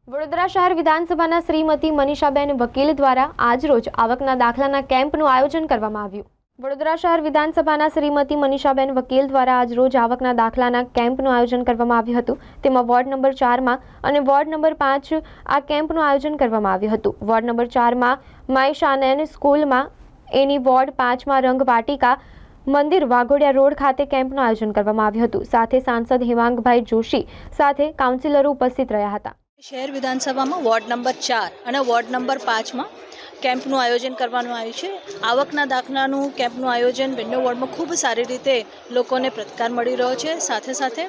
વડોદરા શહેર વિધાનસભાના શ્રીમતી મનીષાબેન વકીલ દ્વારા આજરોજ આવકના દાખલાના કેમ્પનું આયોજન કરવામાં આવ્યું। વડોદરા શહેર વિધાનસભાના શ્રીમતી મનીષાબેન વકીલ દ્વારા આજરોજ આવકના દાખલાના કેમ્પનું આયોજન કરવામાં આવ્યું હતું। તેમાં વોર્ડ નંબર 4માં અને વોર્ડ નંબર 5 આ કેમ્પનું આયોજન કરવામાં આવ્યું હતું। વોર્ડ નંબર 4માં માય શાનેન સ્કૂલમાં, એની વોર્ડ 5માં રંગવાટિકા મંદિર વાઘોડિયા રોડ ખાતે કેમ્પનું આયોજન કરવામાં આવ્યું હતું। સાથે સાંસદ હેમાંગભાઈ જોશી સાથે કાઉન્સિલરો ઉપસ્થિત રહ્યા હતા। શહેર વિધાનસભામાં વોર્ડ નંબર 4 અને વોર્ડ નંબર 5માં કેમ્પનું આયોજન કરવાનું આવ્યું છે। આવકના દાખલાનું કેમ્પનું આયોજન બંને વોર્ડમાં ખૂબ સારી રીતે લોકોને પ્રતિકાર મળી રહ્યો છે। સાથે સાથે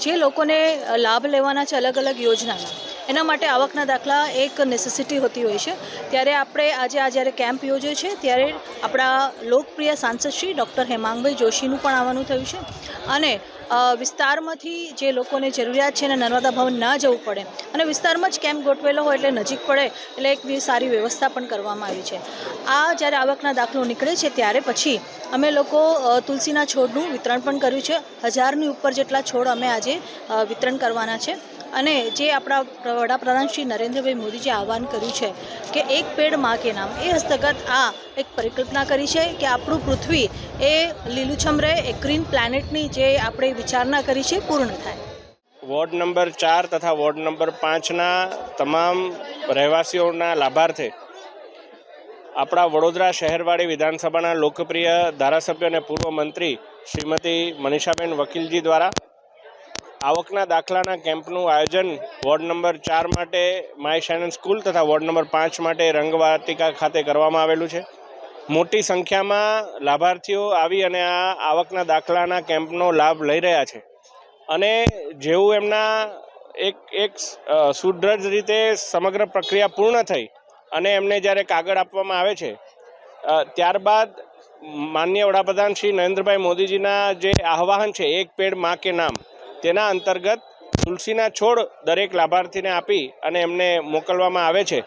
જે લોકોને લાભ લેવાના છે અલગ અલગ યોજનાના, એના માટે આવકના દાખલા એક નેસેસિટી હોતી હોય છે। ત્યારે આપણે આજે જ્યારે કેમ્પ યોજ્યો છે ત્યારે આપણા લોકપ્રિય સાંસદ શ્રી ડૉક્ટર હેમાંગભાઈ જોશીનું પણ આવવાનું થયું છે અને વિસ્તારમાંથી જે લોકોને જરૂરિયાત છે અને નર્મદા ભવન ના જવું પડે અને વિસ્તારમાં જ કેમ્પ ગોઠવેલો હોય એટલે નજીક પડે એટલે એક સારી વ્યવસ્થા પણ કરવામાં આવી છે। આ જ્યારે આવકના દાખલો નીકળે છે ત્યારે પછી અમે લોકો તુલસીના છોડનું વિતરણ પણ કર્યું છે। 1000ની ઉપર જેટલા છોડ અમે આજે વિતરણ કરવાના છે અને જે આપણા વડાપ્રધાન શ્રી નરેન્દ્રભાઈ મોદીજીએ આહવાન કર્યું છે કે એક પેડ માં કે નામ, એ હસ્તગત આ એક પરિકલ્પના કરી છે કે આપણું પૃથ્વી એ લીલુંછમ રહે, એ ગ્રીન પ્લેનેટની જે આપણે વિચારણા કરી છે પૂર્ણ થાય। વોર્ડ નંબર 4 તથા વોર્ડ નંબર 5ના તમામ રહેવાસીઓના લાભાર્થે આપણા વડોદરા શહેરવાળી વિધાનસભાના લોકપ્રિય ધારાસભ્ય અને પૂર્વ મંત્રી શ્રીમતી મનીષાબેન વકીલજી દ્વારા આવકના દાખલાના કેમ્પનું આયોજન વોર્ડ નંબર 4 માટે માય શાનેન સ્કૂલ તથા વોર્ડ નંબર 5 માટે રંગવાટિકા ખાતે કરવામાં આવેલું છે। મોટી સંખ્યામાં લાભાર્થીઓ આવી અને આ આવકના દાખલાના કેમ્પનો લાભ લઈ રહ્યા છે અને જેવું એમના એક સુદૃઢ રીતે સમગ્ર પ્રક્રિયા પૂર્ણ થઈ અને એમને જ્યારે કાગળ આપવામાં આવે છે ત્યારબાદ માનનીય વડાપ્રધાન શ્રી નરેન્દ્રભાઈ મોદીજીના જે આહવાન છે એક પેડ માં કે નામ, તેના અંતર્ગત તુલસીના છોડ દરેક લાભાર્થીને આપી અને એમને મોકલવામાં આવે છે।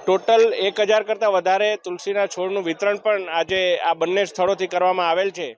ટોટલ 1000 કરતાં વધારે તુલસીના છોડનું વિતરણ પણ આજે આ બંને સ્થળોથી કરવામાં આવેલ છે।